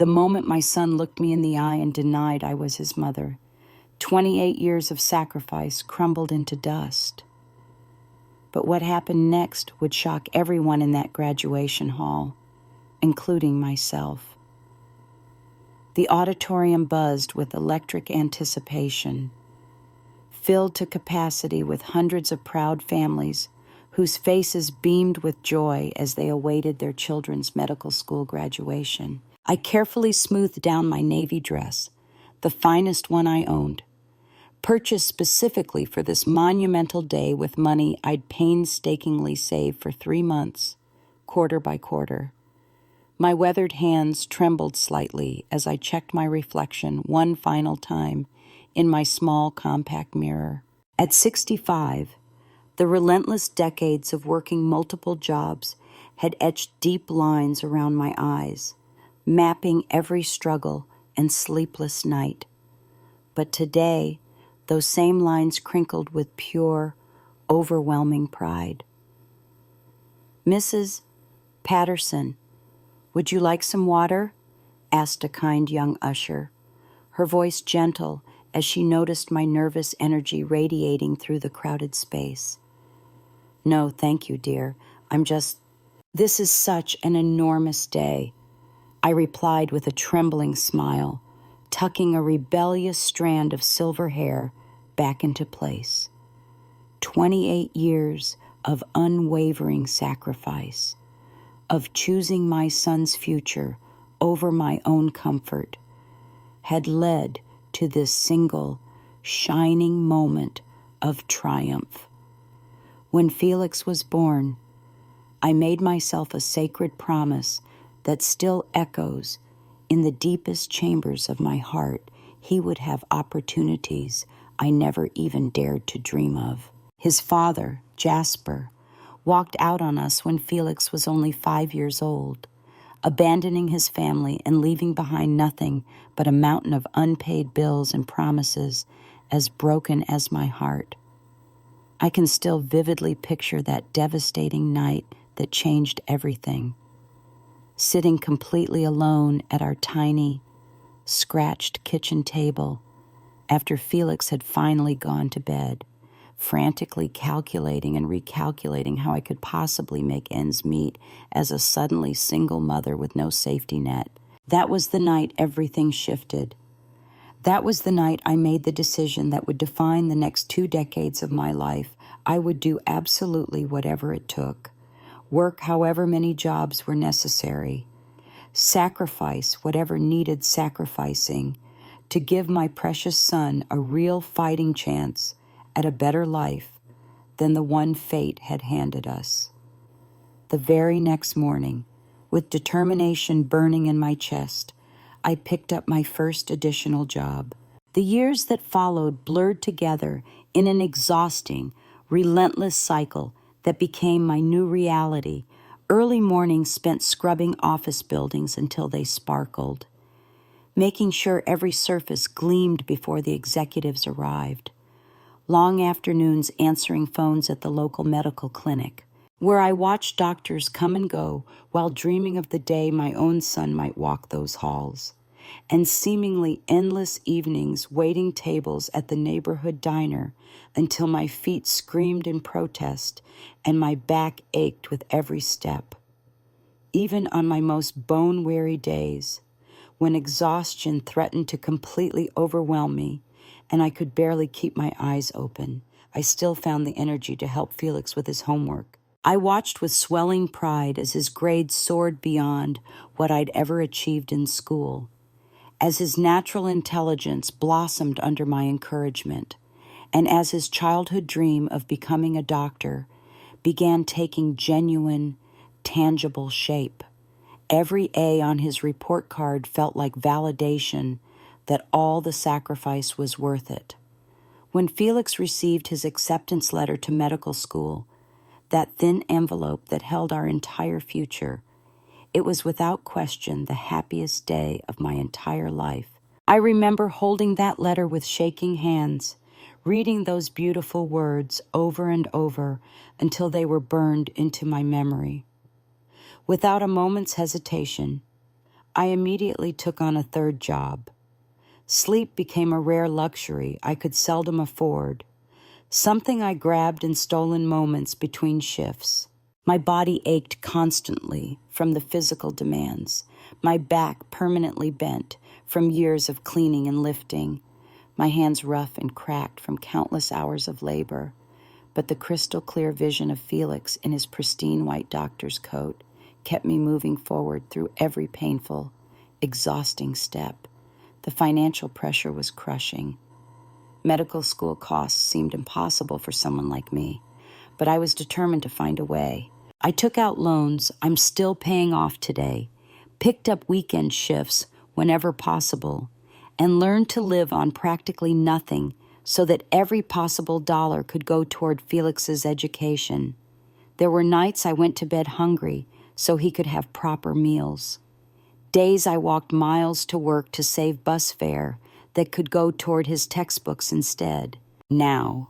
The moment my son looked me in the eye and denied I was his mother, 28 years of sacrifice crumbled into dust. But what happened next would shock everyone in that graduation hall, including myself. The auditorium buzzed with electric anticipation, filled to capacity with hundreds of proud families whose faces beamed with joy as they awaited their children's medical school graduation. I carefully smoothed down my navy dress, the finest one I owned, purchased specifically for this monumental day with money I'd painstakingly saved for 3 months, quarter by quarter. My weathered hands trembled slightly as I checked my reflection one final time in my small, compact mirror. At 65, the relentless decades of working multiple jobs had etched deep lines around my eyes, mapping every struggle and sleepless night. But today, those same lines crinkled with pure, overwhelming pride. "Mrs. Patterson, would you like some water?" asked a kind young usher, her voice gentle as she noticed my nervous energy radiating through the crowded space. "No, thank you, dear. This is such an enormous day," I replied with a trembling smile, tucking a rebellious strand of silver hair back into place. 28 years of unwavering sacrifice, of choosing my son's future over my own comfort, had led to this single, shining moment of triumph. When Felix was born, I made myself a sacred promise that still echoes in the deepest chambers of my heart. He would have opportunities I never even dared to dream of. His father, Jasper, walked out on us when Felix was only 5 years old, abandoning his family and leaving behind nothing but a mountain of unpaid bills and promises as broken as my heart. I can still vividly picture that devastating night that changed everything. Sitting completely alone at our tiny, scratched kitchen table after Felix had finally gone to bed, frantically calculating and recalculating how I could possibly make ends meet as a suddenly single mother with no safety net. That was the night everything shifted. That was the night I made the decision that would define the next 2 decades of my life. I would do absolutely whatever it took, work however many jobs were necessary, sacrifice whatever needed sacrificing to give my precious son a real fighting chance at a better life than the one fate had handed us. The very next morning, with determination burning in my chest, I picked up my first additional job. The years that followed blurred together in an exhausting, relentless cycle that became my new reality. Early mornings spent scrubbing office buildings until they sparkled, making sure every surface gleamed before the executives arrived. Long afternoons answering phones at the local medical clinic, where I watched doctors come and go while dreaming of the day my own son might walk those halls, and seemingly endless evenings waiting tables at the neighborhood diner until my feet screamed in protest and my back ached with every step. Even on my most bone-weary days, when exhaustion threatened to completely overwhelm me and I could barely keep my eyes open, I still found the energy to help Felix with his homework. I watched with swelling pride as his grades soared beyond what I'd ever achieved in school, as his natural intelligence blossomed under my encouragement, and as his childhood dream of becoming a doctor began taking genuine, tangible shape. Every A on his report card felt like validation that all the sacrifice was worth it. When Felix received his acceptance letter to medical school, that thin envelope that held our entire future, it was without question the happiest day of my entire life. I remember holding that letter with shaking hands, reading those beautiful words over and over until they were burned into my memory. Without a moment's hesitation, I immediately took on a third job. Sleep became a rare luxury I could seldom afford, something I grabbed in stolen moments between shifts. My body ached constantly from the physical demands, my back permanently bent from years of cleaning and lifting, my hands rough and cracked from countless hours of labor. But the crystal clear vision of Felix in his pristine white doctor's coat kept me moving forward through every painful, exhausting step. The financial pressure was crushing. Medical school costs seemed impossible for someone like me, but I was determined to find a way. I took out loans I'm still paying off today, picked up weekend shifts whenever possible, and learned to live on practically nothing so that every possible dollar could go toward Felix's education. There were nights I went to bed hungry so he could have proper meals. Days I walked miles to work to save bus fare that could go toward his textbooks instead. Now,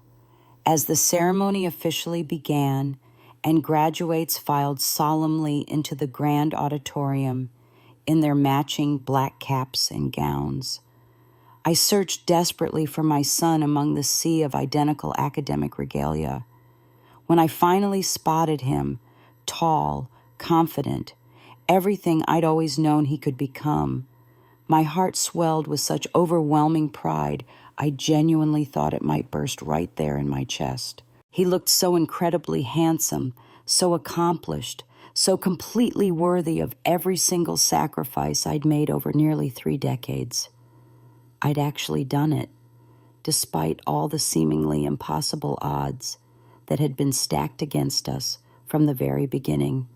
as the ceremony officially began and graduates filed solemnly into the grand auditorium in their matching black caps and gowns, I searched desperately for my son among the sea of identical academic regalia. When I finally spotted him, tall, confident, everything I'd always known he could become, my heart swelled with such overwhelming pride I genuinely thought it might burst right there in my chest. He looked so incredibly handsome, so accomplished, so completely worthy of every single sacrifice I'd made over nearly 3 decades. I'd actually done it, despite all the seemingly impossible odds that had been stacked against us from the very beginning,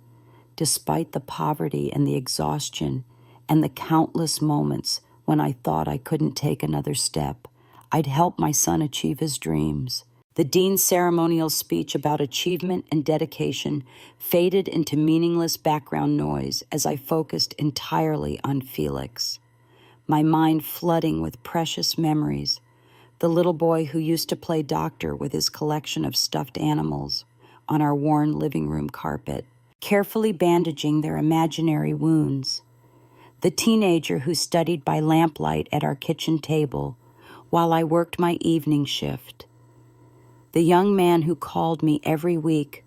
despite the poverty and the exhaustion and the countless moments when I thought I couldn't take another step. I'd helped my son achieve his dreams. The dean's ceremonial speech about achievement and dedication faded into meaningless background noise as I focused entirely on Felix, my mind flooding with precious memories. The little boy who used to play doctor with his collection of stuffed animals on our worn living room carpet, carefully bandaging their imaginary wounds. The teenager who studied by lamplight at our kitchen table while I worked my evening shift. The young man who called me every week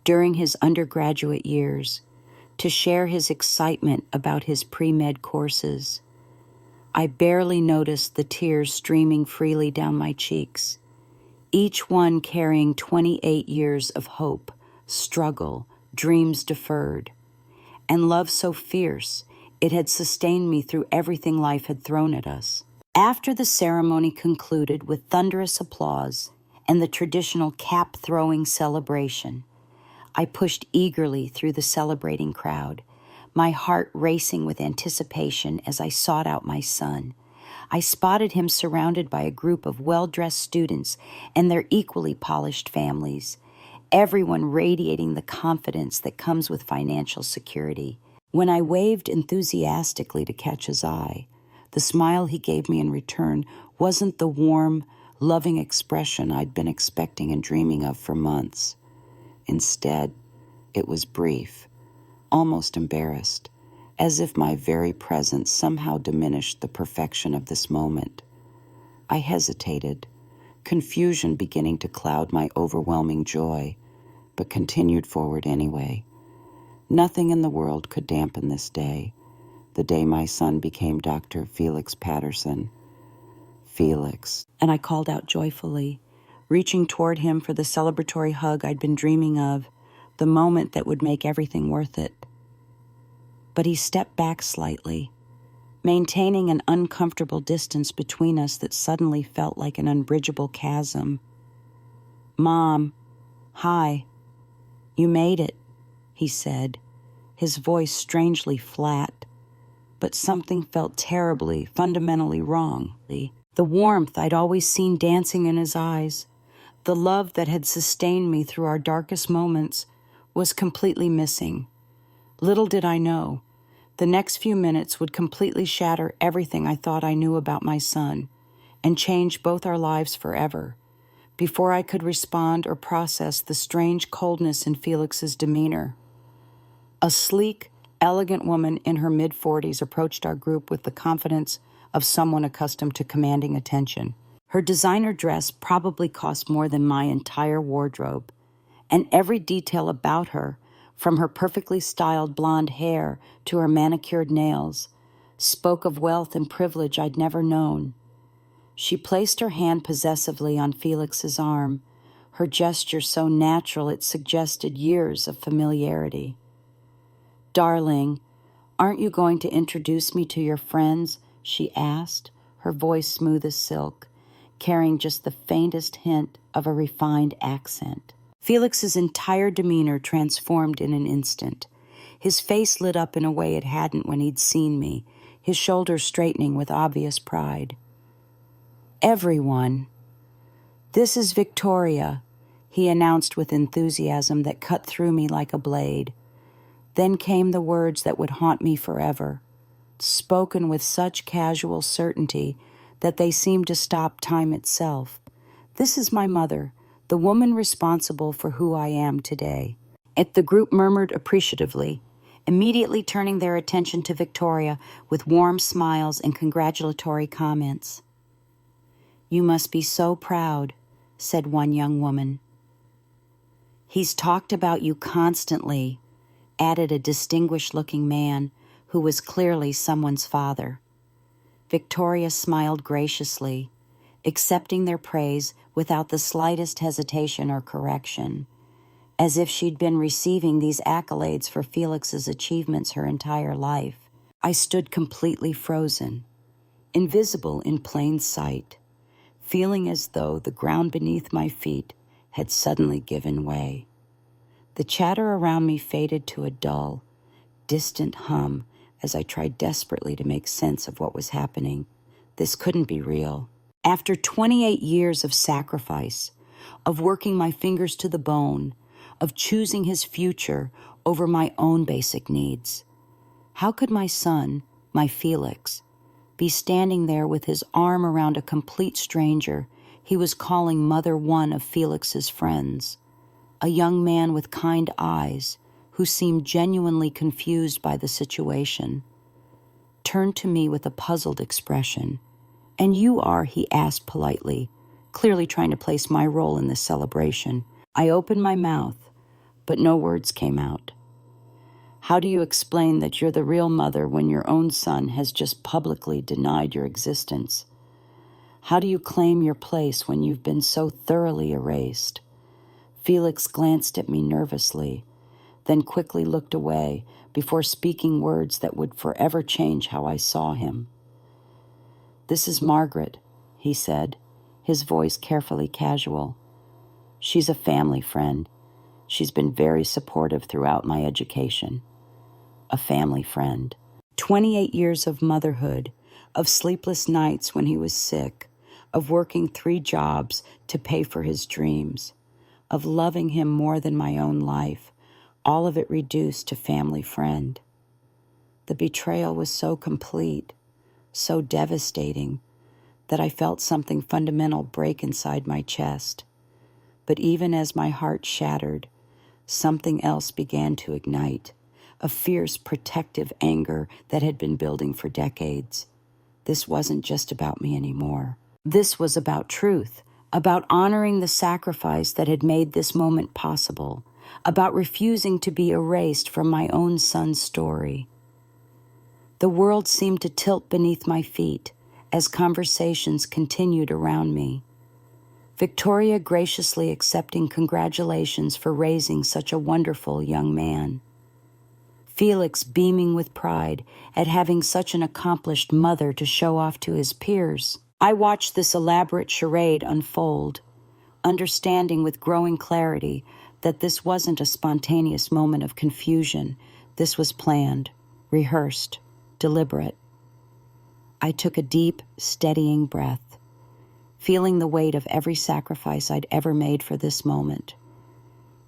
during his undergraduate years to share his excitement about his pre-med courses. I barely noticed the tears streaming freely down my cheeks, each one carrying 28 years of hope, struggle, dreams deferred, and love so fierce it had sustained me through everything life had thrown at us. After the ceremony concluded with thunderous applause and the traditional cap-throwing celebration, I pushed eagerly through the celebrating crowd, my heart racing with anticipation as I sought out my son. I spotted him surrounded by a group of well-dressed students and their equally polished families, everyone radiating the confidence that comes with financial security. When I waved enthusiastically to catch his eye, the smile he gave me in return wasn't the warm, loving expression I'd been expecting and dreaming of for months. Instead, it was brief, almost embarrassed, as if my very presence somehow diminished the perfection of this moment. I hesitated, confusion beginning to cloud my overwhelming joy, but continued forward anyway. Nothing in the world could dampen this day, the day my son became Dr. Felix Patterson. Felix. And I called out joyfully, reaching toward him for the celebratory hug I'd been dreaming of, the moment that would make everything worth it. But he stepped back slightly, maintaining an uncomfortable distance between us that suddenly felt like an unbridgeable chasm. "Mom, hi, you made it," he said, his voice strangely flat, but something felt terribly, fundamentally wrong. The warmth I'd always seen dancing in his eyes, the love that had sustained me through our darkest moments, was completely missing. Little did I know, the next few minutes would completely shatter everything I thought I knew about my son and change both our lives forever. Before I could respond or process the strange coldness in Felix's demeanor, a sleek, elegant woman in her mid-40s approached our group with the confidence of someone accustomed to commanding attention. Her designer dress probably cost more than my entire wardrobe, and every detail about her, from her perfectly styled blonde hair to her manicured nails, spoke of wealth and privilege I'd never known. She placed her hand possessively on Felix's arm, her gesture so natural it suggested years of familiarity. "Darling, aren't you going to introduce me to your friends?" she asked, her voice smooth as silk, carrying just the faintest hint of a refined accent. Felix's entire demeanor transformed in an instant. His face lit up in a way it hadn't when he'd seen me, his shoulders straightening with obvious pride. "Everyone. This is Victoria," he announced with enthusiasm that cut through me like a blade. Then came the words that would haunt me forever, spoken with such casual certainty that they seemed to stop time itself. "This is my mother, the woman responsible for who I am today." The group murmured appreciatively, immediately turning their attention to Victoria with warm smiles and congratulatory comments. "You must be so proud," said one young woman. "He's talked about you constantly," added a distinguished-looking man who was clearly someone's father. Victoria smiled graciously, accepting their praise without the slightest hesitation or correction, as if she'd been receiving these accolades for Felix's achievements her entire life. I stood completely frozen, invisible in plain sight, feeling as though the ground beneath my feet had suddenly given way. The chatter around me faded to a dull, distant hum as I tried desperately to make sense of what was happening. This couldn't be real. After 28 years of sacrifice, of working my fingers to the bone, of choosing his future over my own basic needs, how could my son, my Felix, be standing there with his arm around a complete stranger he was calling Mother One of Felix's friends, a young man with kind eyes who seemed genuinely confused by the situation, turned to me with a puzzled expression. "And you are," he asked politely, clearly trying to place my role in this celebration. I opened my mouth, but no words came out. "How do you explain that you're the real mother when your own son has just publicly denied your existence? How do you claim your place when you've been so thoroughly erased?" Felix glanced at me nervously, then quickly looked away before speaking words that would forever change how I saw him. "This is Margaret," he said, his voice carefully casual. "She's a family friend. She's been very supportive throughout my education. A family friend." 28 years of motherhood, of sleepless nights when he was sick, of working 3 jobs to pay for his dreams, of loving him more than my own life, all of it reduced to family friend. The betrayal was so complete, so devastating, that I felt something fundamental break inside my chest. But even as my heart shattered, something else began to ignite, a fierce protective anger that had been building for decades. This wasn't just about me anymore. This was about truth, about honoring the sacrifice that had made this moment possible, about refusing to be erased from my own son's story. The world seemed to tilt beneath my feet as conversations continued around me. Victoria graciously accepting congratulations for raising such a wonderful young man. Felix beaming with pride at having such an accomplished mother to show off to his peers. I watched this elaborate charade unfold, understanding with growing clarity that this wasn't a spontaneous moment of confusion. This was planned, rehearsed, deliberate. I took a deep, steadying breath, feeling the weight of every sacrifice I'd ever made for this moment.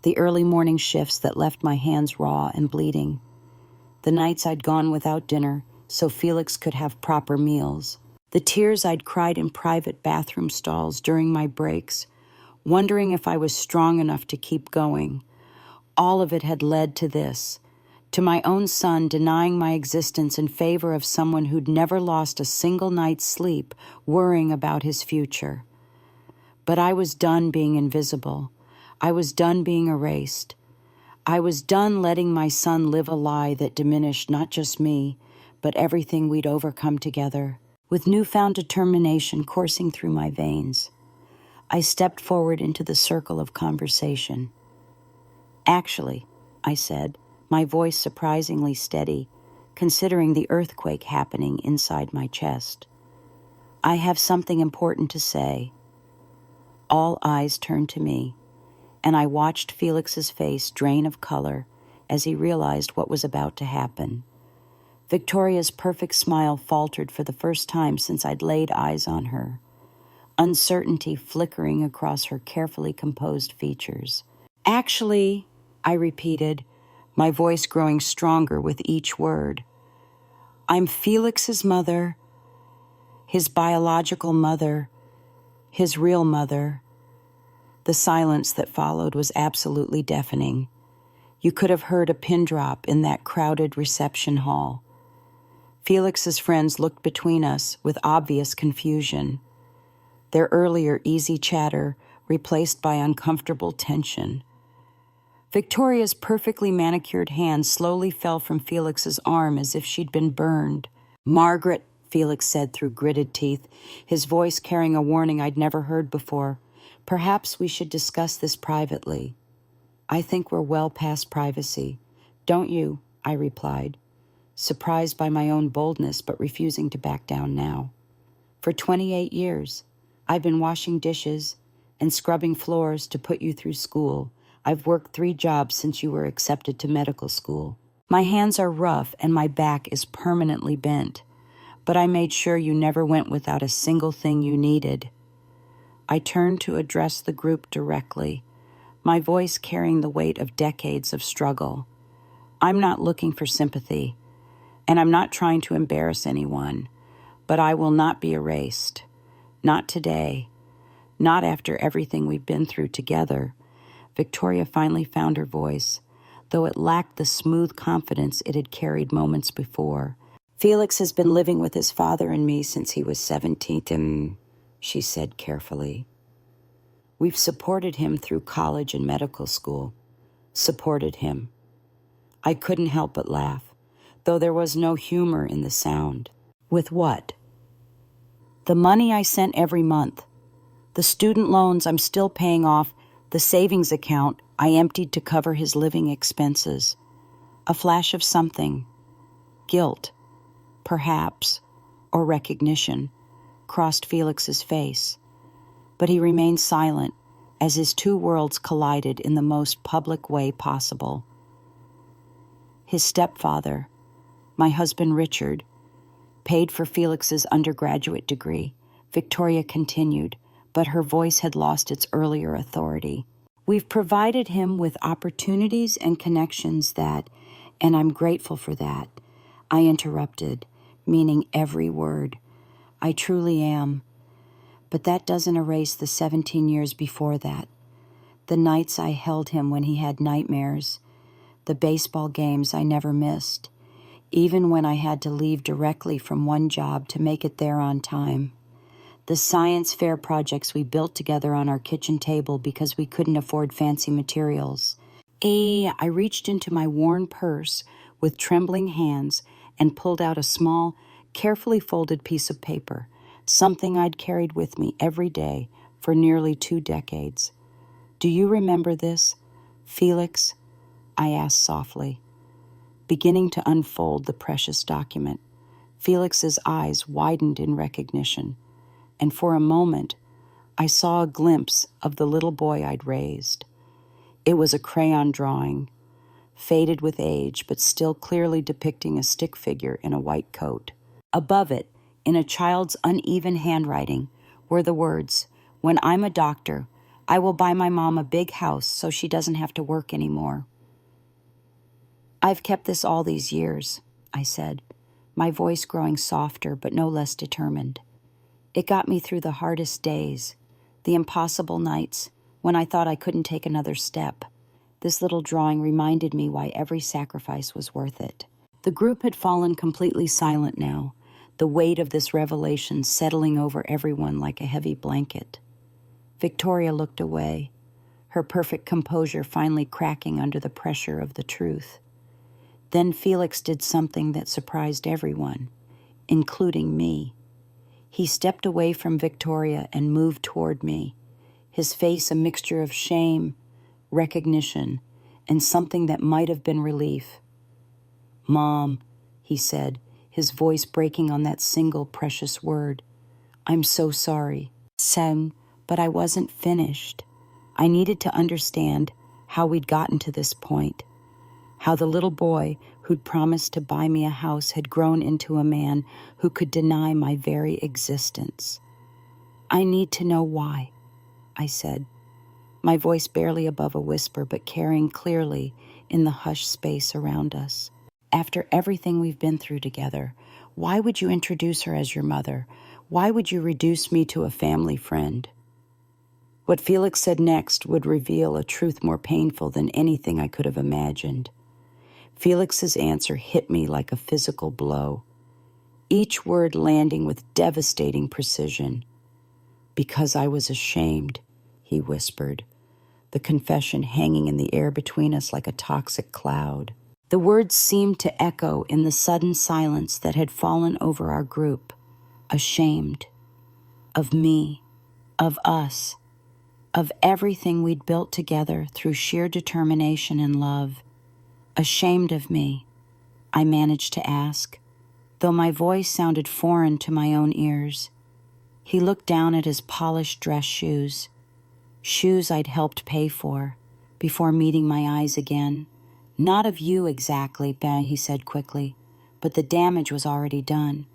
The early morning shifts that left my hands raw and bleeding. The nights I'd gone without dinner so Felix could have proper meals. The tears I'd cried in private bathroom stalls during my breaks, wondering if I was strong enough to keep going. All of it had led to this, To my own son, denying my existence in favor of someone who'd never lost a single night's sleep worrying about his future. But I was done being invisible. I was done being erased. I was done letting my son live a lie that diminished not just me, but everything we'd overcome together. With newfound determination coursing through my veins, I stepped forward into the circle of conversation. "Actually," I said, my voice surprisingly steady, considering the earthquake happening inside my chest, "I have something important to say." All eyes turned to me, and I watched Felix's face drain of color as he realized what was about to happen. Victoria's perfect smile faltered for the first time since I'd laid eyes on her, uncertainty flickering across her carefully composed features. "Actually," I repeated, my voice growing stronger with each word, "I'm Felix's mother, his biological mother, his real mother." The silence that followed was absolutely deafening. You could have heard a pin drop in that crowded reception hall. Felix's friends looked between us with obvious confusion, their earlier easy chatter replaced by uncomfortable tension. Victoria's perfectly manicured hand slowly fell from Felix's arm as if she'd been burned. "Margaret," Felix said through gritted teeth, his voice carrying a warning I'd never heard before, "perhaps we should discuss this privately." "I think we're well past privacy. Don't you?" I replied, surprised by my own boldness but refusing to back down now. "For 28 years, I've been washing dishes and scrubbing floors to put you through school. I've worked 3 jobs since you were accepted to medical school. My hands are rough and my back is permanently bent, but I made sure you never went without a single thing you needed." I turned to address the group directly, my voice carrying the weight of decades of struggle. "I'm not looking for sympathy, and I'm not trying to embarrass anyone, but I will not be erased. Not today. Not after everything we've been through together." Victoria finally found her voice, though it lacked the smooth confidence it had carried moments before. "Felix has been living with his father and me since he was 17, she said carefully. "We've supported him through college and medical school. Supported him." I couldn't help but laugh, though there was no humor in the sound. "With what?" "The money I sent every month. The student loans I'm still paying off, the savings account I emptied to cover his living expenses." A flash of something, guilt, perhaps, or recognition, crossed Felix's face, but he remained silent as his 2 worlds collided in the most public way possible. "His stepfather, my husband Richard, paid for Felix's undergraduate degree," Victoria continued, but her voice had lost its earlier authority. "We've provided him with opportunities and connections that, and I'm grateful for that." I interrupted, meaning every word. "I truly am. But that doesn't erase the 17 years before that. The nights I held him when he had nightmares, the baseball games I never missed, even when I had to leave directly from one job to make it there on time. The science fair projects we built together on our kitchen table because we couldn't afford fancy materials." I reached into my worn purse with trembling hands and pulled out a small, carefully folded piece of paper, something I'd carried with me every day for nearly 2 decades. "Do you remember this, Felix?" I asked softly, beginning to unfold the precious document. Felix's eyes widened in recognition, and for a moment, I saw a glimpse of the little boy I'd raised. It was a crayon drawing, faded with age, but still clearly depicting a stick figure in a white coat. Above it, in a child's uneven handwriting, were the words, "When I'm a doctor, I will buy my mom a big house so she doesn't have to work anymore." "I've kept this all these years," I said, my voice growing softer but no less determined. "It got me through the hardest days, the impossible nights when I thought I couldn't take another step. This little drawing reminded me why every sacrifice was worth it. The group had fallen completely silent now, the weight of this revelation settling over everyone like a heavy blanket. Victoria looked away, her perfect composure finally cracking under the pressure of the truth. Then Felix did something that surprised everyone, including me. He stepped away from Victoria and moved toward me, his face a mixture of shame, recognition, and something that might have been relief. "Mom," he said, his voice breaking on that single precious word. "I'm so sorry." But I wasn't finished. I needed to understand how we'd gotten to this point, how the little boy who'd promised to buy me a house had grown into a man who could deny my very existence. "I need to know why," I said, my voice barely above a whisper but carrying clearly in the hushed space around us. "After everything we've been through together, why would you introduce her as your mother? Why would you reduce me to a family friend?" What Felix said next would reveal a truth more painful than anything I could have imagined. Felix's answer hit me like a physical blow, each word landing with devastating precision. "Because I was ashamed," he whispered, the confession hanging in the air between us like a toxic cloud. The words seemed to echo in the sudden silence that had fallen over our group. Ashamed. Of me. Of us. Of everything we'd built together through sheer determination and love. "Ashamed of me?" I managed to ask, though my voice sounded foreign to my own ears. He looked down at his polished dress shoes I'd helped pay for, before meeting my eyes again. "Not of you exactly," he said quickly, "but the damage was already done.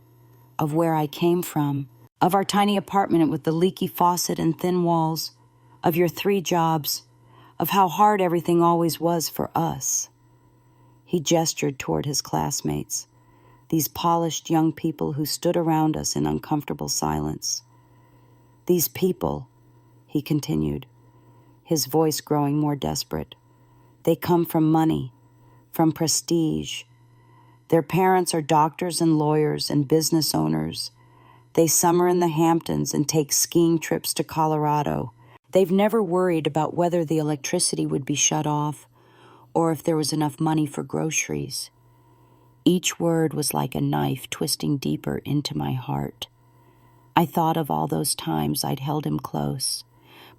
Of where I came from, of our tiny apartment with the leaky faucet and thin walls, of your 3 jobs, of how hard everything always was for us." He gestured toward his classmates, these polished young people who stood around us in uncomfortable silence. "These people," he continued, his voice growing more desperate, "they come from money, from prestige. Their parents are doctors and lawyers and business owners. They summer in the Hamptons and take skiing trips to Colorado. They've never worried about whether the electricity would be shut off or if there was enough money for groceries." Each word was like a knife twisting deeper into my heart. I thought of all those times I'd held him close,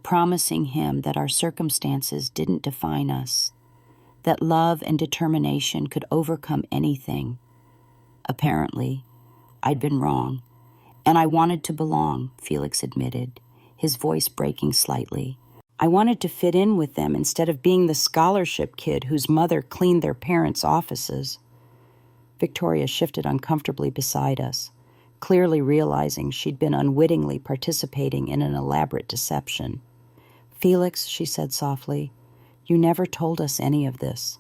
promising him that our circumstances didn't define us, that love and determination could overcome anything. Apparently, I'd been wrong, and I wanted to belong, Felix admitted, his voice breaking slightly. I wanted to fit in with them instead of being the scholarship kid whose mother cleaned their parents' offices. Victoria shifted uncomfortably beside us, clearly realizing she'd been unwittingly participating in an elaborate deception. "Felix," she said softly, "you never told us any of this."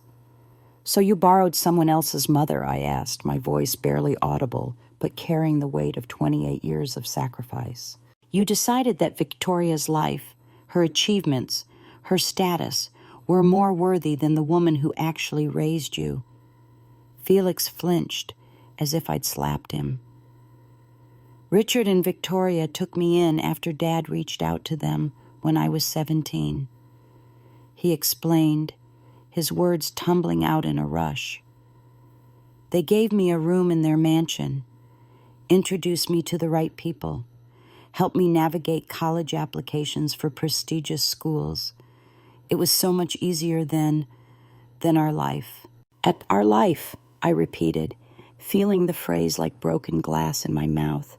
"So you borrowed someone else's mother?" I asked, my voice barely audible, but carrying the weight of 28 years of sacrifice. "You decided that Victoria's life, her achievements, her status, were more worthy than the woman who actually raised you." Felix flinched, as if I'd slapped him. "Richard and Victoria took me in after Dad reached out to them when I was 17. He explained, his words tumbling out in a rush. "They gave me a room in their mansion, introduced me to the right people, helped me navigate college applications for prestigious schools. It was so much easier than our life." "At our life," I repeated, feeling the phrase like broken glass in my mouth.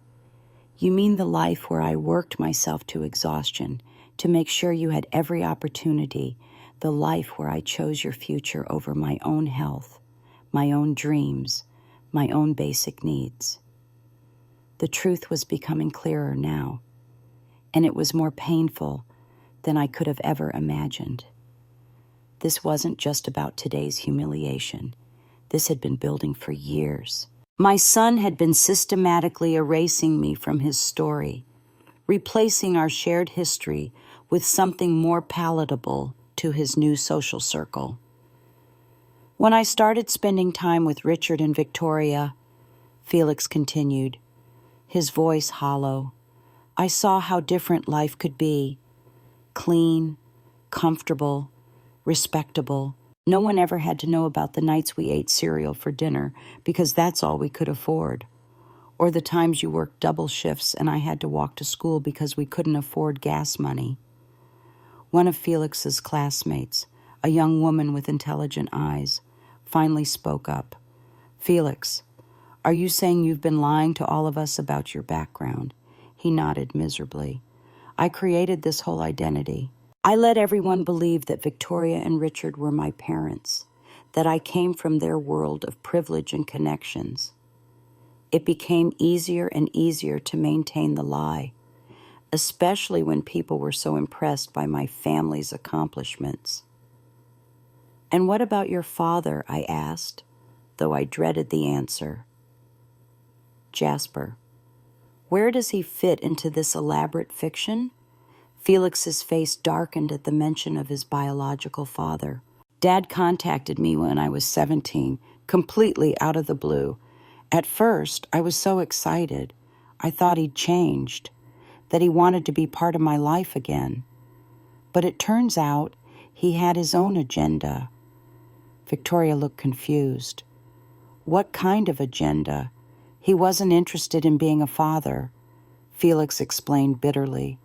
"You mean the life where I worked myself to exhaustion to make sure you had every opportunity, the life where I chose your future over my own health, my own dreams, my own basic needs." The truth was becoming clearer now, and it was more painful than I could have ever imagined. This wasn't just about today's humiliation. This had been building for years. My son had been systematically erasing me from his story, replacing our shared history with something more palatable to his new social circle. When I started spending time with Richard and Victoria, Felix continued, his voice hollow, I saw how different life could be. Clean, comfortable, respectable. No one ever had to know about the nights we ate cereal for dinner because that's all we could afford. Or the times you worked double shifts and I had to walk to school because we couldn't afford gas money. One of Felix's classmates, a young woman with intelligent eyes, finally spoke up. Felix, are you saying you've been lying to all of us about your background? He nodded miserably. I created this whole identity. I let everyone believe that Victoria and Richard were my parents, that I came from their world of privilege and connections. It became easier and easier to maintain the lie, especially when people were so impressed by my family's accomplishments. And what about your father? I asked, though I dreaded the answer. Jasper. Where does he fit into this elaborate fiction? Felix's face darkened at the mention of his biological father. Dad contacted me when I was 17, completely out of the blue. At first, I was so excited. I thought he'd changed, that he wanted to be part of my life again. But it turns out he had his own agenda. Victoria looked confused. What kind of agenda? He wasn't interested in being a father, Felix explained bitterly.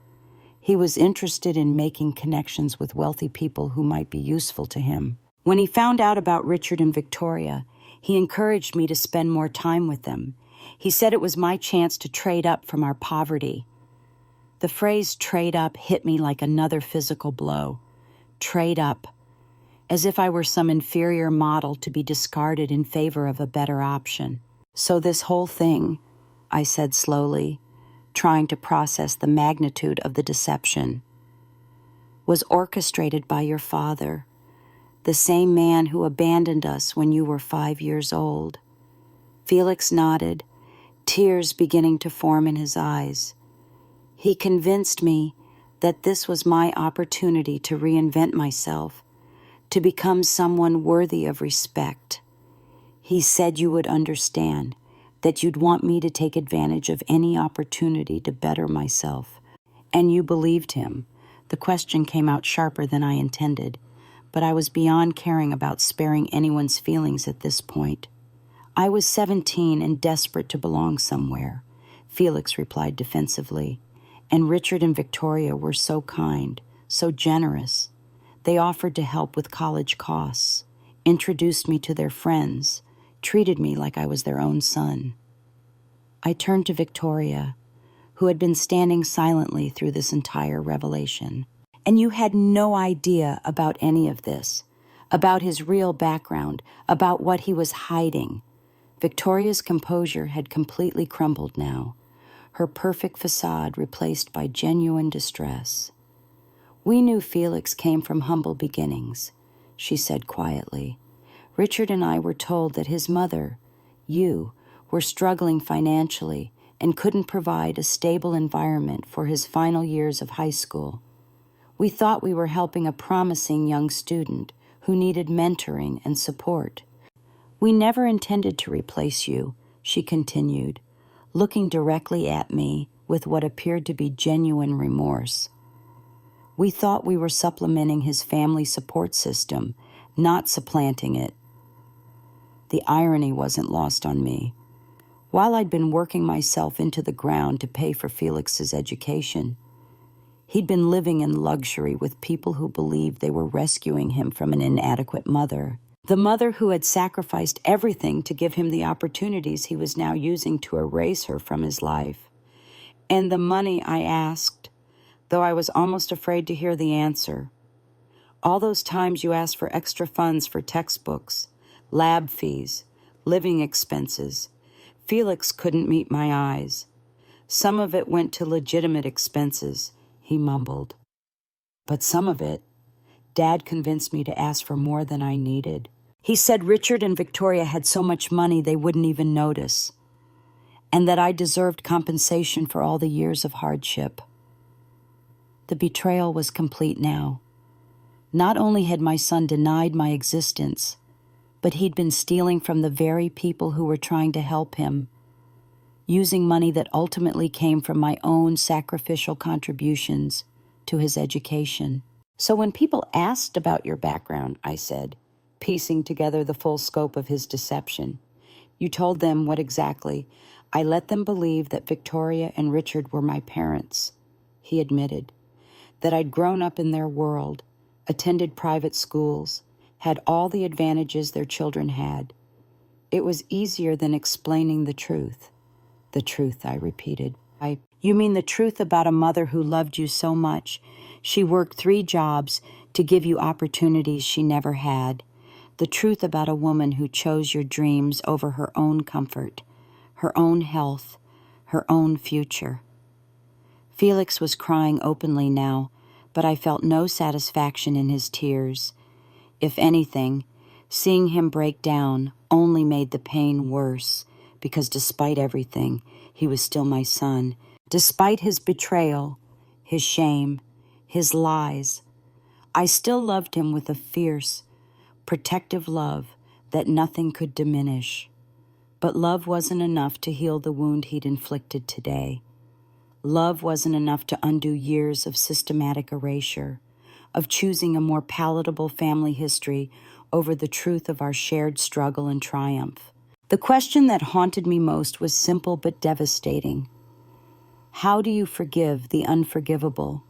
He was interested in making connections with wealthy people who might be useful to him. When he found out about Richard and Victoria, he encouraged me to spend more time with them. He said it was my chance to trade up from our poverty. The phrase trade up hit me like another physical blow. Trade up, as if I were some inferior model to be discarded in favor of a better option. So this whole thing, I said slowly, trying to process the magnitude of the deception, was orchestrated by your father, the same man who abandoned us when you were 5 years old. Felix nodded, tears beginning to form in his eyes. He convinced me that this was my opportunity to reinvent myself, to become someone worthy of respect. He said you would understand, that you'd want me to take advantage of any opportunity to better myself. And you believed him. The question came out sharper than I intended, but I was beyond caring about sparing anyone's feelings at this point. I was 17 and desperate to belong somewhere, Felix replied defensively. And Richard and Victoria were so kind, so generous. They offered to help with college costs, introduced me to their friends, treated me like I was their own son. I turned to Victoria, who had been standing silently through this entire revelation. And you had no idea about any of this, about his real background, about what he was hiding. Victoria's composure had completely crumbled now, her perfect facade replaced by genuine distress. We knew Felix came from humble beginnings, she said quietly. Richard and I were told that his mother, you, were struggling financially and couldn't provide a stable environment for his final years of high school. We thought we were helping a promising young student who needed mentoring and support. We never intended to replace you, she continued, looking directly at me with what appeared to be genuine remorse. We thought we were supplementing his family support system, not supplanting it. The irony wasn't lost on me. While I'd been working myself into the ground to pay for Felix's education, he'd been living in luxury with people who believed they were rescuing him from an inadequate mother. The mother who had sacrificed everything to give him the opportunities he was now using to erase her from his life. And the money, I asked, though I was almost afraid to hear the answer. All those times you asked for extra funds for textbooks, lab fees, living expenses, Felix couldn't meet my eyes. Some of it went to legitimate expenses, he mumbled. But some of it, Dad convinced me to ask for more than I needed. He said Richard and Victoria had so much money they wouldn't even notice, and that I deserved compensation for all the years of hardship. The betrayal was complete now. Not only had my son denied my existence, but he'd been stealing from the very people who were trying to help him, using money that ultimately came from my own sacrificial contributions to his education. So when people asked about your background, I said, piecing together the full scope of his deception, you told them what exactly? I let them believe that Victoria and Richard were my parents, he admitted, that I'd grown up in their world, attended private schools, had all the advantages their children had. It was easier than explaining the truth. The truth, I repeated. You mean the truth about a mother who loved you so much? She worked 3 jobs to give you opportunities she never had. The truth about a woman who chose your dreams over her own comfort, her own health, her own future. Felix was crying openly now, but I felt no satisfaction in his tears. If anything, seeing him break down only made the pain worse, because despite everything, he was still my son. Despite his betrayal, his shame, his lies, I still loved him with a fierce, protective love that nothing could diminish. But love wasn't enough to heal the wound he'd inflicted today. Love wasn't enough to undo years of systematic erasure, of choosing a more palatable family history over the truth of our shared struggle and triumph. The question that haunted me most was simple but devastating. How do you forgive the unforgivable?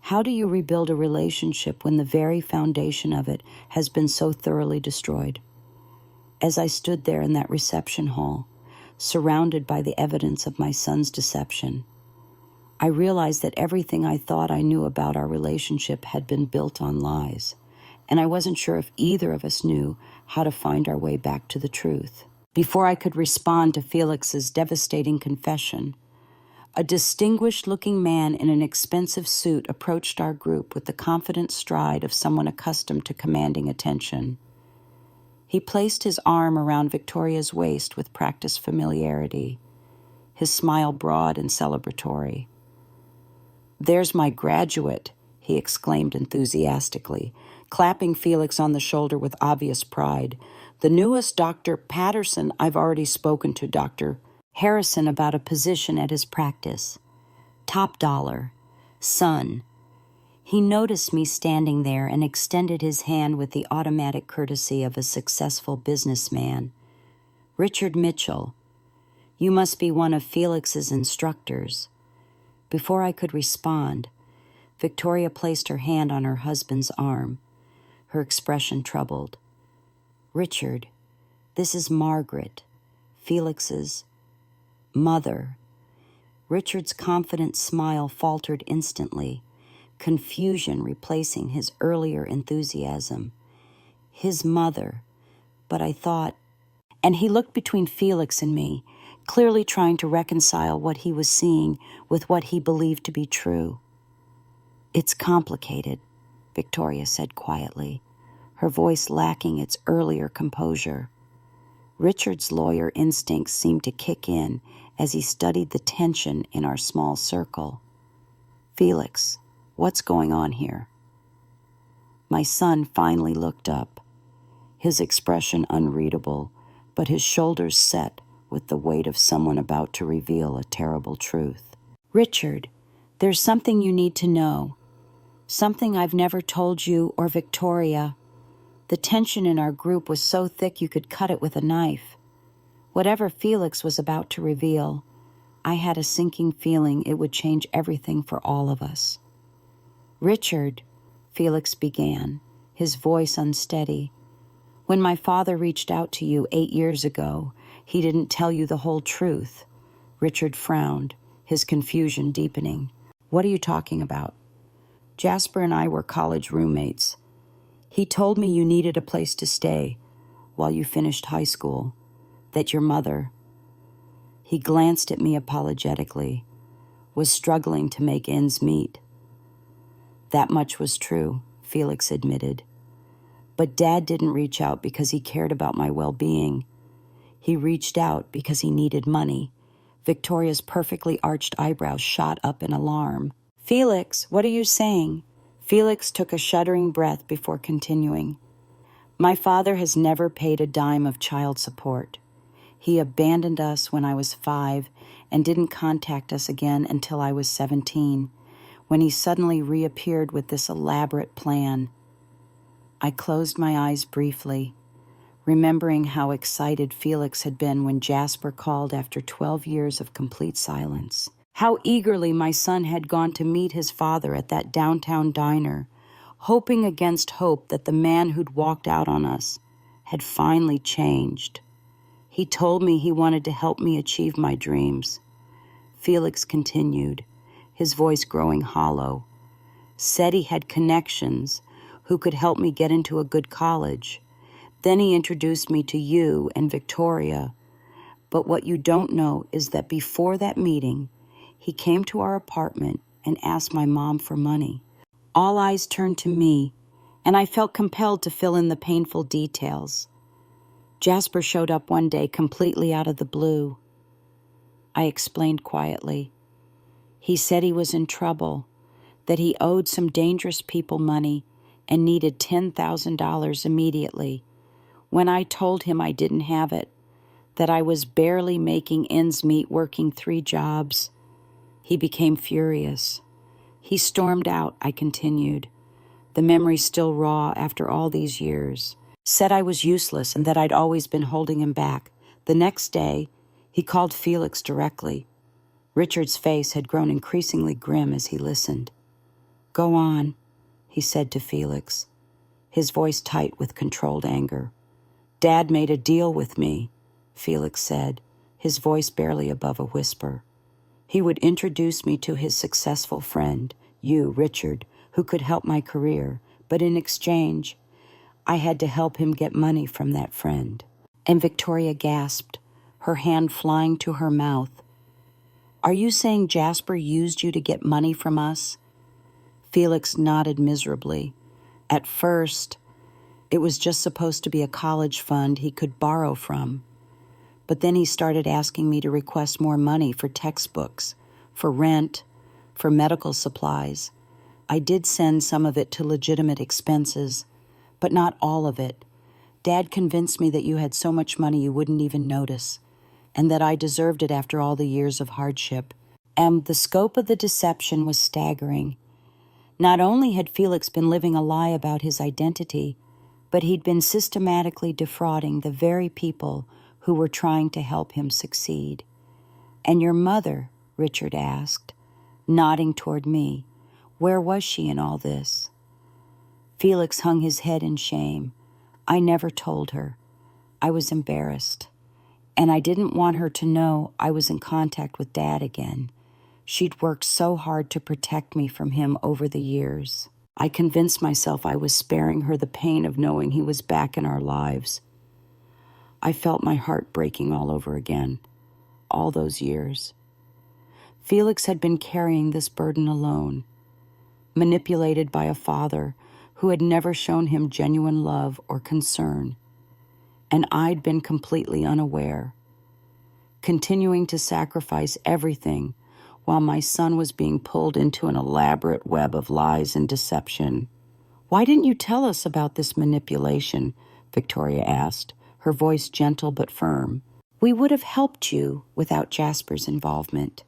How do you rebuild a relationship when the very foundation of it has been so thoroughly destroyed? As I stood there in that reception hall, surrounded by the evidence of my son's deception, I realized that everything I thought I knew about our relationship had been built on lies, and I wasn't sure if either of us knew how to find our way back to the truth. Before I could respond to Felix's devastating confession, a distinguished-looking man in an expensive suit approached our group with the confident stride of someone accustomed to commanding attention. He placed his arm around Victoria's waist with practiced familiarity, his smile broad and celebratory. "There's my graduate," he exclaimed enthusiastically, clapping Felix on the shoulder with obvious pride. "The newest Dr. Patterson. I've already spoken to Dr. Harrison about a position at his practice. Top dollar. Son." He noticed me standing there and extended his hand with the automatic courtesy of a successful businessman. "Richard Mitchell. You must be one of Felix's instructors." Before I could respond, Victoria placed her hand on her husband's arm, her expression troubled. "Richard, this is Margaret, Felix's mother." Richard's confident smile faltered instantly, confusion replacing his earlier enthusiasm. His mother, but I thought, and he looked between Felix and me, clearly trying to reconcile what he was seeing with what he believed to be true. "It's complicated," Victoria said quietly, her voice lacking its earlier composure. Richard's lawyer instincts seemed to kick in as he studied the tension in our small circle. "Felix, what's going on here?" My son finally looked up, his expression unreadable, but his shoulders set with the weight of someone about to reveal a terrible truth. "Richard, there's something you need to know. Something I've never told you or Victoria. The tension in our group was so thick you could cut it with a knife. Whatever Felix was about to reveal, I had a sinking feeling it would change everything for all of us." "Richard," Felix began, his voice unsteady, "when my father reached out to you 8 years ago, he didn't tell you the whole truth." Richard frowned, his confusion deepening. "What are you talking about?" "Jasper and I were college roommates. He told me you needed a place to stay while you finished high school, that your mother—" He glanced at me apologetically, was struggling to make ends meet. "That much was true," Felix admitted. "But Dad didn't reach out because he cared about my well-being. He reached out because he needed money." Victoria's perfectly arched eyebrows shot up in alarm. "Felix, what are you saying?" Felix took a shuddering breath before continuing. My father has never paid a dime of child support. He abandoned us when I was 5 and didn't contact us again until I was 17, when he suddenly reappeared with this elaborate plan. I closed my eyes briefly, remembering how excited Felix had been when Jasper called after 12 years of complete silence. How eagerly my son had gone to meet his father at that downtown diner, hoping against hope that the man who'd walked out on us had finally changed. He told me he wanted to help me achieve my dreams. Felix continued, his voice growing hollow. Said he had connections who could help me get into a good college. Then he introduced me to you and Victoria. But what you don't know is that before that meeting, he came to our apartment and asked my mom for money. All eyes turned to me, and I felt compelled to fill in the painful details. Jasper showed up one day completely out of the blue. I explained quietly. He said he was in trouble, that he owed some dangerous people money and needed $10,000 immediately. When I told him I didn't have it, that I was barely making ends meet working 3 jobs, he became furious. He stormed out, I continued, the memory still raw after all these years. Said I was useless and that I'd always been holding him back. The next day, he called Felix directly. Richard's face had grown increasingly grim as he listened. Go on, he said to Felix, his voice tight with controlled anger. Dad made a deal with me, Felix said, his voice barely above a whisper. He would introduce me to his successful friend, you, Richard, who could help my career, but in exchange, I had to help him get money from that friend. And Victoria gasped, her hand flying to her mouth. Are you saying Jasper used you to get money from us? Felix nodded miserably. At first, it was just supposed to be a college fund he could borrow from. But then he started asking me to request more money for textbooks, for rent, for medical supplies. I did send some of it to legitimate expenses, but not all of it. Dad convinced me that you had so much money you wouldn't even notice, and that I deserved it after all the years of hardship. And the scope of the deception was staggering. Not only had Felix been living a lie about his identity, but he'd been systematically defrauding the very people who were trying to help him succeed. And your mother, Richard asked, nodding toward me, where was she in all this? Felix hung his head in shame. I never told her. I was embarrassed. And I didn't want her to know I was in contact with Dad again. She'd worked so hard to protect me from him over the years. I convinced myself I was sparing her the pain of knowing he was back in our lives. I felt my heart breaking all over again, all those years. Felix had been carrying this burden alone, manipulated by a father who had never shown him genuine love or concern, and I'd been completely unaware, continuing to sacrifice everything while my son was being pulled into an elaborate web of lies and deception. Why didn't you tell us about this manipulation? Victoria asked, her voice gentle but firm. We would have helped you without Jasper's involvement.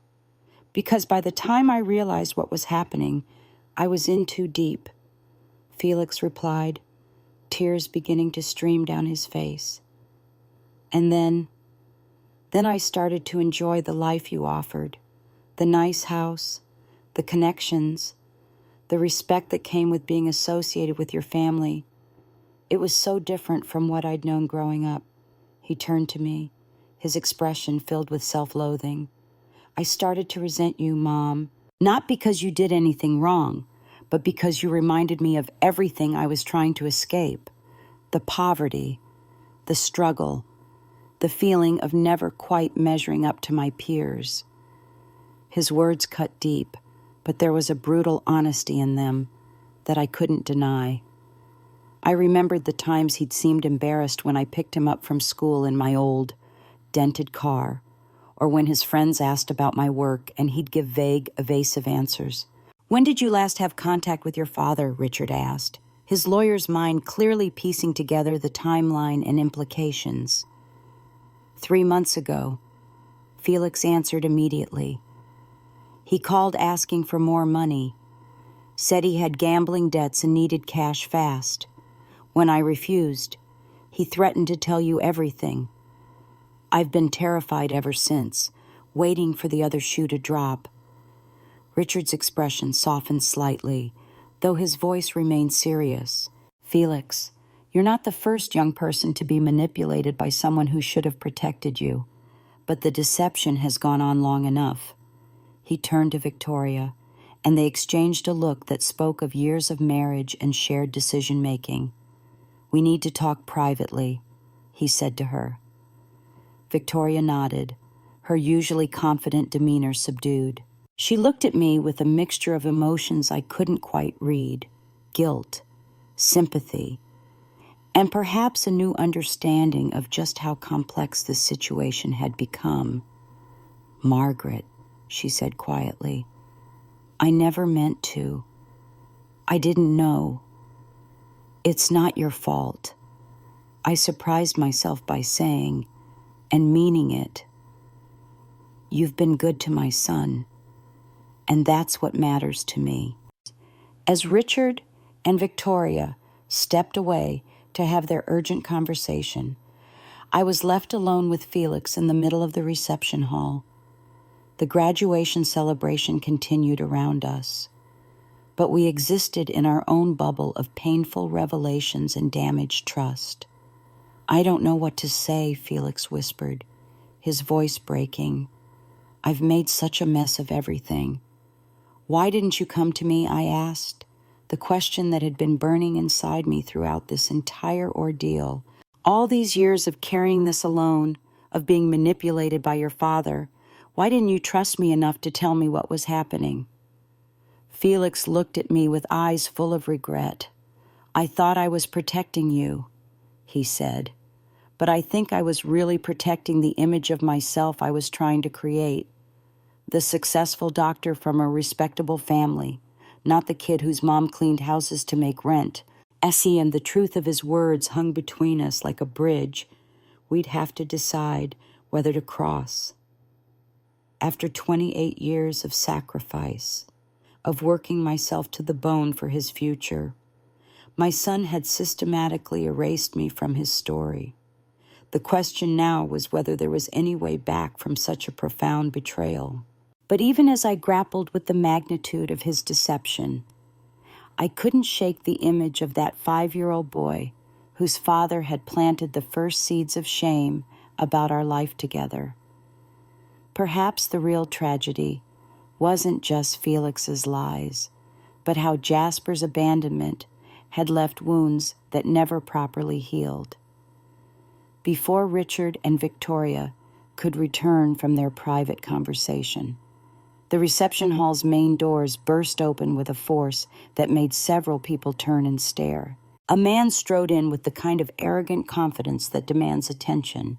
Because by the time I realized what was happening, I was in too deep, Felix replied, tears beginning to stream down his face. And then I started to enjoy the life you offered, the nice house, the connections, the respect that came with being associated with your family. It was so different from what I'd known growing up. He turned to me, his expression filled with self-loathing. I started to resent you, Mom, not because you did anything wrong, but because you reminded me of everything I was trying to escape. The poverty, the struggle, the feeling of never quite measuring up to my peers. His words cut deep, but there was a brutal honesty in them that I couldn't deny. I remembered the times he'd seemed embarrassed when I picked him up from school in my old, dented car, or when his friends asked about my work and he'd give vague, evasive answers. When did you last have contact with your father? Richard asked, his lawyer's mind clearly piecing together the timeline and implications. 3 months ago, Felix answered immediately. He called asking for more money, said he had gambling debts and needed cash fast. When I refused, he threatened to tell you everything. I've been terrified ever since, waiting for the other shoe to drop. Richard's expression softened slightly, though his voice remained serious. Felix, you're not the first young person to be manipulated by someone who should have protected you, but the deception has gone on long enough. He turned to Victoria, and they exchanged a look that spoke of years of marriage and shared decision-making. We need to talk privately, he said to her. Victoria nodded, her usually confident demeanor subdued. She looked at me with a mixture of emotions I couldn't quite read: guilt, sympathy, and perhaps a new understanding of just how complex this situation had become. Margaret, she said quietly, I never meant to. I didn't know. It's not your fault. I surprised myself by saying, and meaning it, you've been good to my son, and that's what matters to me. As Richard and Victoria stepped away to have their urgent conversation, I was left alone with Felix in the middle of the reception hall. The graduation celebration continued around us, but we existed in our own bubble of painful revelations and damaged trust. I don't know what to say, Felix whispered, his voice breaking. I've made such a mess of everything. Why didn't you come to me? I asked, the question that had been burning inside me throughout this entire ordeal. All these years of carrying this alone, of being manipulated by your father, why didn't you trust me enough to tell me what was happening? Felix looked at me with eyes full of regret. I thought I was protecting you, he said, but I think I was really protecting the image of myself I was trying to create. The successful doctor from a respectable family, not the kid whose mom cleaned houses to make rent. Essie, and the truth of his words hung between us like a bridge we'd have to decide whether to cross. After 28 years of sacrifice, of working myself to the bone for his future, my son had systematically erased me from his story. The question now was whether there was any way back from such a profound betrayal. But even as I grappled with the magnitude of his deception, I couldn't shake the image of that 5-year-old boy whose father had planted the first seeds of shame about our life together. Perhaps the real tragedy wasn't just Felix's lies, but how Jasper's abandonment had left wounds that never properly healed. Before Richard and Victoria could return from their private conversation, the reception hall's main doors burst open with a force that made several people turn and stare. A man strode in with the kind of arrogant confidence that demands attention,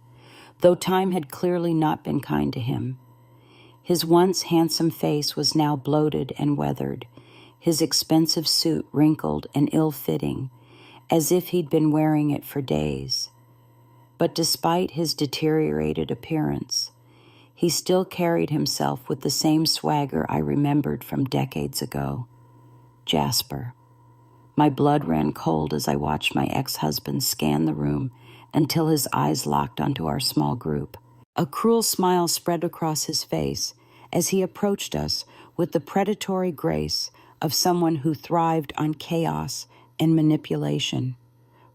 though time had clearly not been kind to him. His once handsome face was now bloated and weathered, his expensive suit wrinkled and ill-fitting, as if he'd been wearing it for days. But despite his deteriorated appearance, he still carried himself with the same swagger I remembered from decades ago. Jasper. My blood ran cold as I watched my ex-husband scan the room until his eyes locked onto our small group. A cruel smile spread across his face as he approached us with the predatory grace of someone who thrived on chaos and manipulation.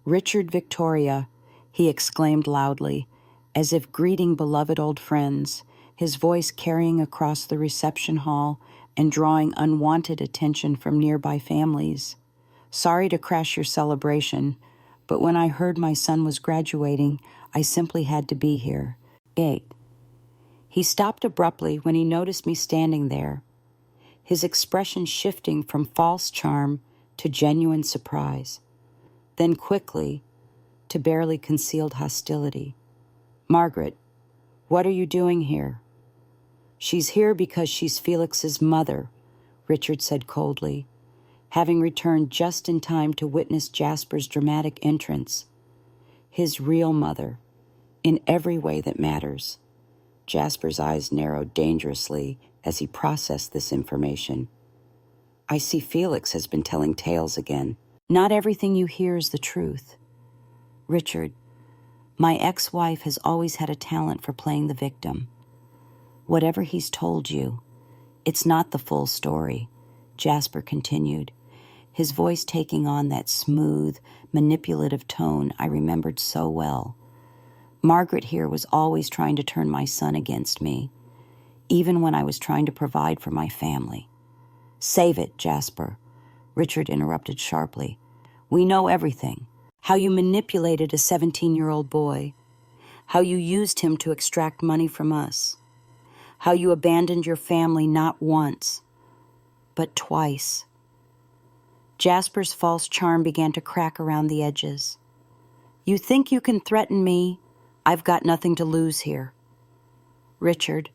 Richard, Victoria, he exclaimed loudly, as if greeting beloved old friends, his voice carrying across the reception hall and drawing unwanted attention from nearby families. Sorry to crash your celebration, but when I heard my son was graduating, I simply had to be here. He stopped abruptly when he noticed me standing there, his expression shifting from false charm to genuine surprise, then quickly to barely concealed hostility. Margaret, what are you doing here? She's here because she's Felix's mother, Richard said coldly, having returned just in time to witness Jasper's dramatic entrance. His real mother, in every way that matters. Jasper's eyes narrowed dangerously as he processed this information. I see Felix has been telling tales again. Not everything you hear is the truth. Richard, my ex-wife has always had a talent for playing the victim. Whatever he's told you, it's not the full story, Jasper continued, his voice taking on that smooth, manipulative tone I remembered so well. Margaret here was always trying to turn my son against me, even when I was trying to provide for my family. Save it, Jasper, Richard interrupted sharply. We know everything. How you manipulated a 17-year-old boy. How you used him to extract money from us. How you abandoned your family not once, but twice. Jasper's false charm began to crack around the edges. You think you can threaten me? I've got nothing to lose here. Richard,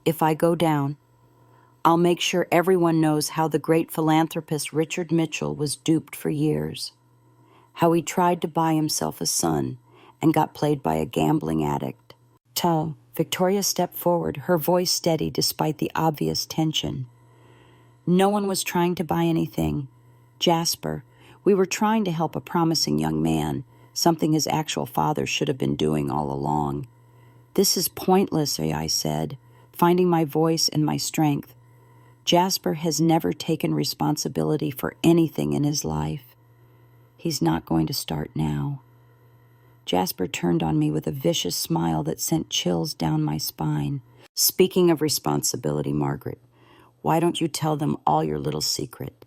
if I go down, I'll make sure everyone knows how the great philanthropist Richard Mitchell was duped for years. How he tried to buy himself a son and got played by a gambling addict. Till Victoria stepped forward, her voice steady despite the obvious tension. No one was trying to buy anything. Jasper, we were trying to help a promising young man, something his actual father should have been doing all along. This is pointless, I said, finding my voice and my strength. Jasper has never taken responsibility for anything in his life. He's not going to start now. Jasper turned on me with a vicious smile that sent chills down my spine. Speaking of responsibility, Margaret, why don't you tell them all your little secret?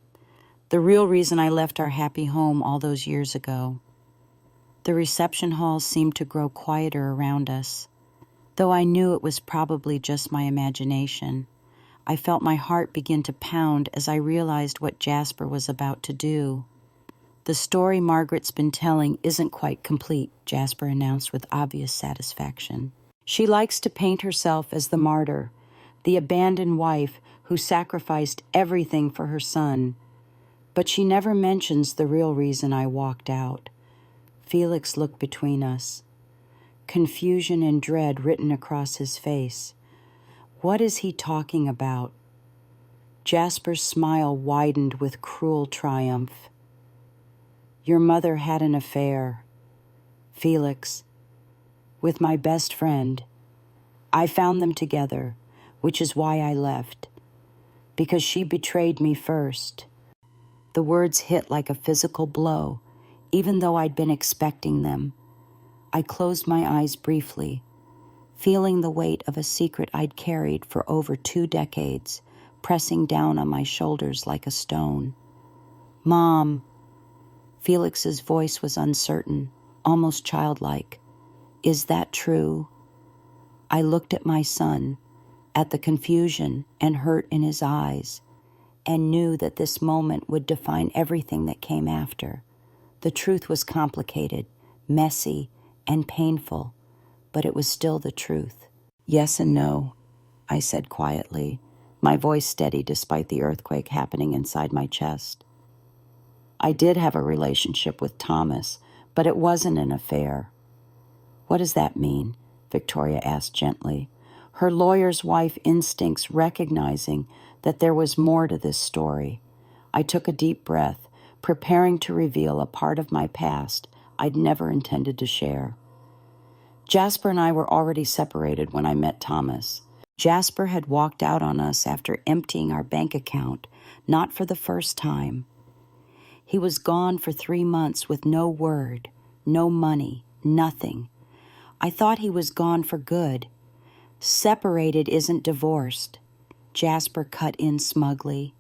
The real reason I left our happy home all those years ago. The reception halls seemed to grow quieter around us. Though I knew it was probably just my imagination, I felt my heart begin to pound as I realized what Jasper was about to do. The story Margaret's been telling isn't quite complete, Jasper announced with obvious satisfaction. She likes to paint herself as the martyr, the abandoned wife who sacrificed everything for her son. But she never mentions the real reason I walked out. Felix looked between us, confusion and dread written across his face. What is he talking about? Jasper's smile widened with cruel triumph. Your mother had an affair, Felix, with my best friend. I found them together, which is why I left, because she betrayed me first. The words hit like a physical blow, even though I'd been expecting them. I closed my eyes briefly, feeling the weight of a secret I'd carried for over 2 decades, pressing down on my shoulders like a stone. Mom. Felix's voice was uncertain, almost childlike. Is that true? I looked at my son, at the confusion and hurt in his eyes, and knew that this moment would define everything that came after. The truth was complicated, messy, and painful, but it was still the truth. Yes and no, I said quietly, my voice steady despite the earthquake happening inside my chest. I did have a relationship with Thomas, but it wasn't an affair. What does that mean? Victoria asked gently, her lawyer's wife instincts recognizing that there was more to this story. I took a deep breath, preparing to reveal a part of my past I'd never intended to share. Jasper and I were already separated when I met Thomas. Jasper had walked out on us after emptying our bank account, not for the first time. He was gone for 3 months with no word, no money, nothing. I thought he was gone for good. Separated isn't divorced. Jasper cut in smugly.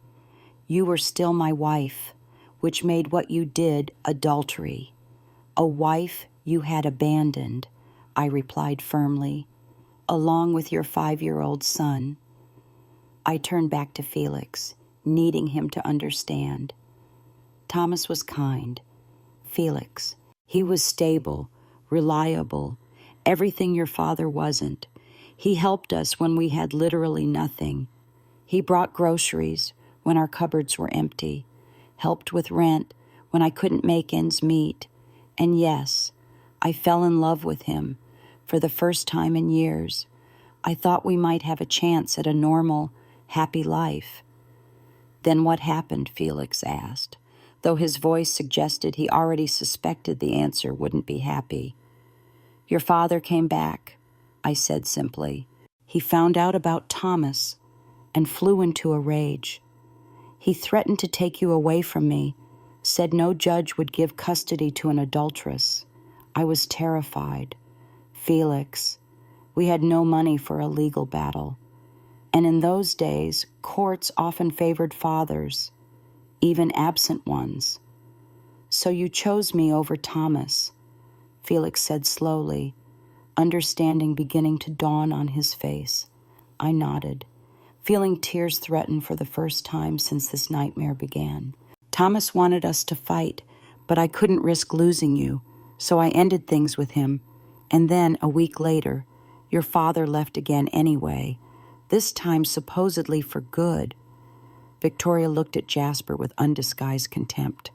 You were still my wife, which made what you did adultery. A wife you had abandoned, I replied firmly, along with your 5-year-old son. I turned back to Felix, needing him to understand. Thomas was kind. Felix, he was stable, reliable, everything your father wasn't. He helped us when we had literally nothing. He brought groceries when our cupboards were empty, helped with rent when I couldn't make ends meet, and yes, I fell in love with him for the first time in years. I thought we might have a chance at a normal, happy life. Then what happened? Felix asked, though his voice suggested he already suspected the answer wouldn't be happy. Your father came back, I said simply. He found out about Thomas and flew into a rage. He threatened to take you away from me, said no judge would give custody to an adulteress. I was terrified. Felix, we had no money for a legal battle. And in those days, courts often favored fathers, even absent ones. So you chose me over Thomas, Felix said slowly, understanding beginning to dawn on his face. I nodded, feeling tears threaten for the first time since this nightmare began. Thomas wanted us to fight, but I couldn't risk losing you, so I ended things with him. And then, a week later, your father left again anyway, this time supposedly for good. Victoria looked at Jasper with undisguised contempt.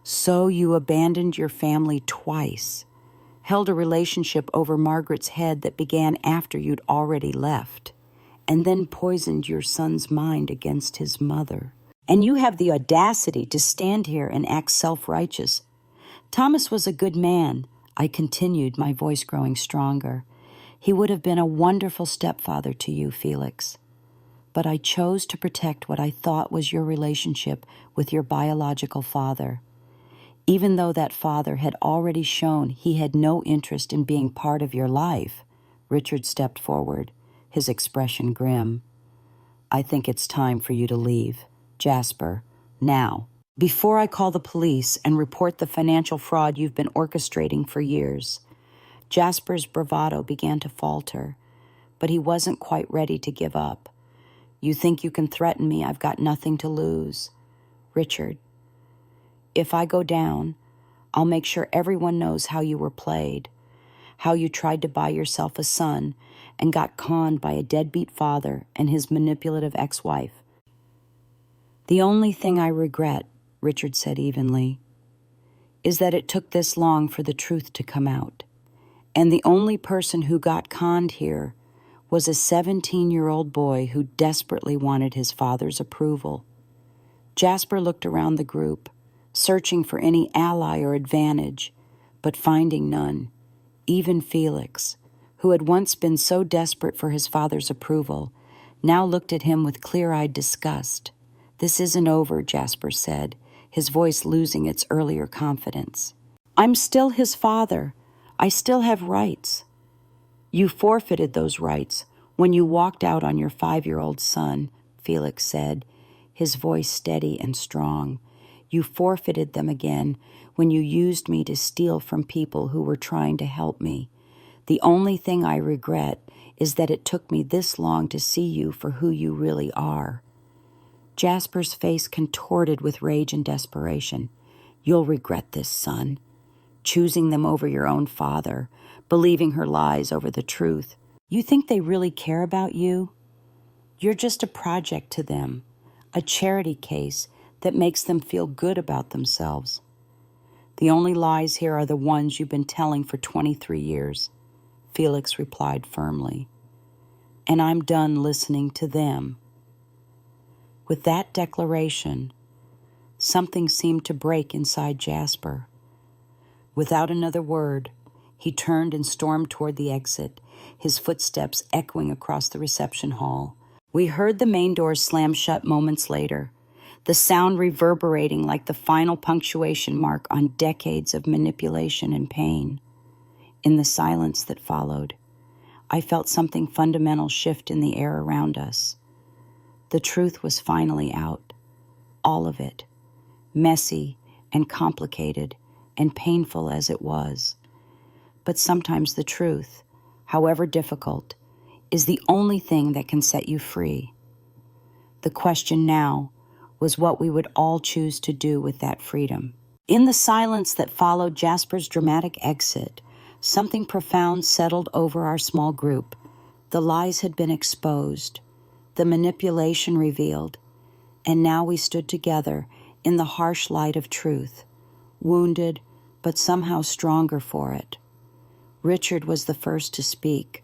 So you abandoned your family twice, held a relationship over Margaret's head that began after you'd already left, and then poisoned your son's mind against his mother. And you have the audacity to stand here and act self-righteous. Thomas was a good man, I continued, my voice growing stronger. He would have been a wonderful stepfather to you, Felix. But I chose to protect what I thought was your relationship with your biological father. Even though that father had already shown he had no interest in being part of your life, Richard stepped forward, his expression grim. I think it's time for you to leave, Jasper, now, before I call the police and report the financial fraud you've been orchestrating for years. Jasper's bravado began to falter, but he wasn't quite ready to give up. You think you can threaten me? I've got nothing to lose. Richard, if I go down, I'll make sure everyone knows how you were played, how you tried to buy yourself a son and got conned by a deadbeat father and his manipulative ex-wife. The only thing I regret, Richard said evenly, is that it took this long for the truth to come out. And the only person who got conned here was a 17-year-old boy who desperately wanted his father's approval. Jasper looked around the group, searching for any ally or advantage, but finding none. Even Felix, who had once been so desperate for his father's approval, now looked at him with clear-eyed disgust. This isn't over, Jasper said, his voice losing its earlier confidence. I'm still his father. I still have rights. You forfeited those rights when you walked out on your 5-year-old son, Felix said, his voice steady and strong. You forfeited them again when you used me to steal from people who were trying to help me. The only thing I regret is that it took me this long to see you for who you really are. Jasper's face contorted with rage and desperation. You'll regret this, son. Choosing them over your own father, believing her lies over the truth. You think they really care about you? You're just a project to them, a charity case that makes them feel good about themselves. The only lies here are the ones you've been telling for 23 years, Felix replied firmly. And I'm done listening to them. With that declaration, something seemed to break inside Jasper. Without another word, he turned and stormed toward the exit, his footsteps echoing across the reception hall. We heard the main doors slam shut moments later, the sound reverberating like the final punctuation mark on decades of manipulation and pain. In the silence that followed, I felt something fundamental shift in the air around us. The truth was finally out, all of it, messy and complicated and painful as it was. But sometimes the truth, however difficult, is the only thing that can set you free. The question now was what we would all choose to do with that freedom. In the silence that followed Jasper's dramatic exit, something profound settled over our small group. The lies had been exposed. the manipulation revealed, and now we stood together in the harsh light of truth, wounded but somehow stronger for it. Richard was the first to speak,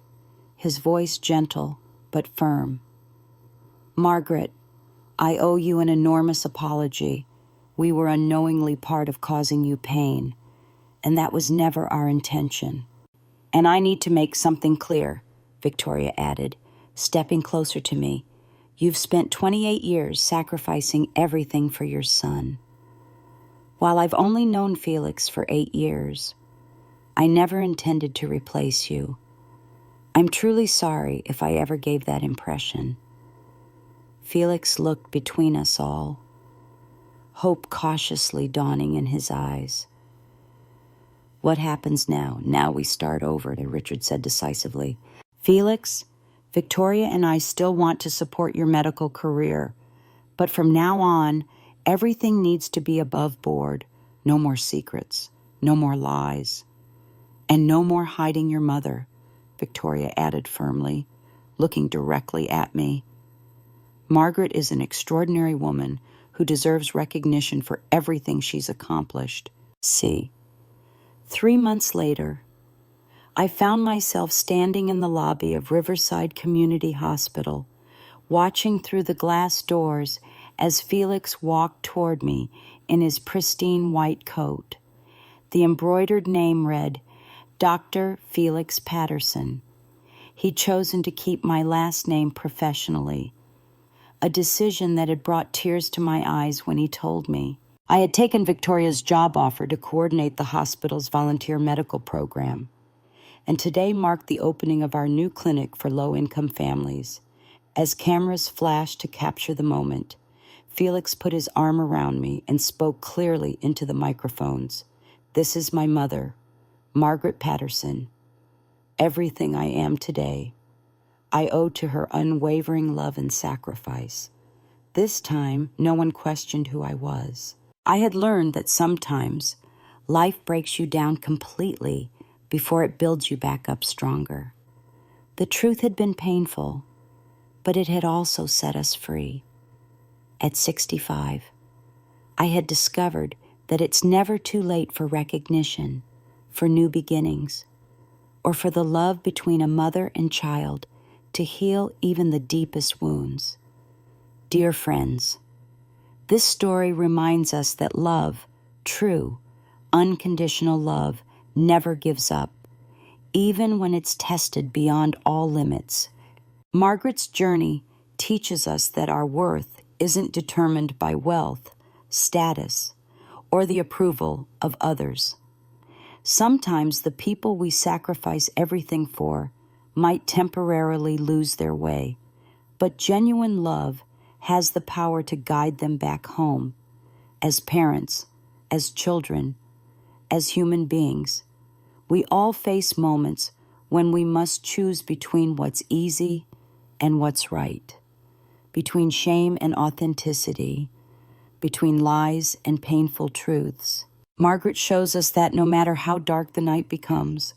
his voice gentle but firm. "Margaret, I owe you an enormous apology. We were unknowingly part of causing you pain, and that was never our intention." "And I need to make something clear," Victoria added, stepping closer to me. "You've spent 28 years sacrificing everything for your son. While I've only known Felix for 8 years, I never intended to replace you. I'm truly sorry if I ever gave that impression." Felix looked between us all, hope cautiously dawning in his eyes. "What happens now? Now we start over," Richard said decisively. "Felix, Victoria and I still want to support your medical career, but from now on, everything needs to be above board. No more secrets, no more lies, and no more hiding your mother," Victoria added firmly, looking directly at me. "Margaret is an extraordinary woman who deserves recognition for everything she's accomplished. See." 3 months later, I found myself standing in the lobby of Riverside Community Hospital, watching through the glass doors as Felix walked toward me in his pristine white coat. The embroidered name read, Dr. Felix Patterson. He'd chosen to keep my last name professionally, a decision that had brought tears to my eyes when he told me. I had taken Victoria's job offer to coordinate the hospital's volunteer medical program, and today marked the opening of our new clinic for low-income families. As cameras flashed to capture the moment, Felix put his arm around me and spoke clearly into the microphones. "This is my mother, Margaret Patterson. Everything I am today, I owe to her unwavering love and sacrifice." This time, no one questioned who I was. I had learned that sometimes life breaks you down completely before it builds you back up stronger. The truth had been painful, but it had also set us free. At 65, I had discovered that it's never too late for recognition, for new beginnings, or for the love between a mother and child to heal even the deepest wounds. Dear friends, this story reminds us that love, true, unconditional love, never gives up, even when it's tested beyond all limits. Margaret's journey teaches us that our worth isn't determined by wealth, status, or the approval of others. Sometimes the people we sacrifice everything for might temporarily lose their way, but genuine love has the power to guide them back home. As parents, as children, as human beings, we all face moments when we must choose between what's easy and what's right, between shame and authenticity, between lies and painful truths. Margaret shows us that no matter how dark the night becomes,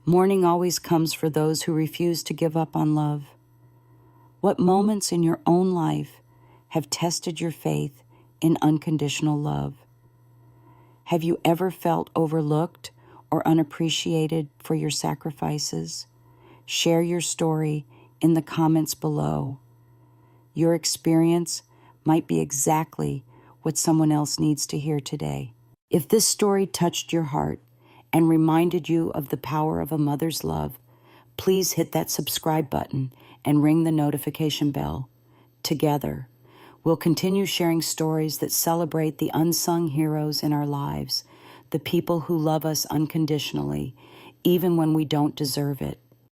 morning always comes for those who refuse to give up on love. What moments in your own life have tested your faith in unconditional love? Have you ever felt overlooked or unappreciated for your sacrifices? Share your story in the comments below. Your experience might be exactly what someone else needs to hear today. If this story touched your heart and reminded you of the power of a mother's love, please hit that subscribe button and ring the notification bell. Together, we'll continue sharing stories that celebrate the unsung heroes in our lives, the people who love us unconditionally, even when we don't deserve it.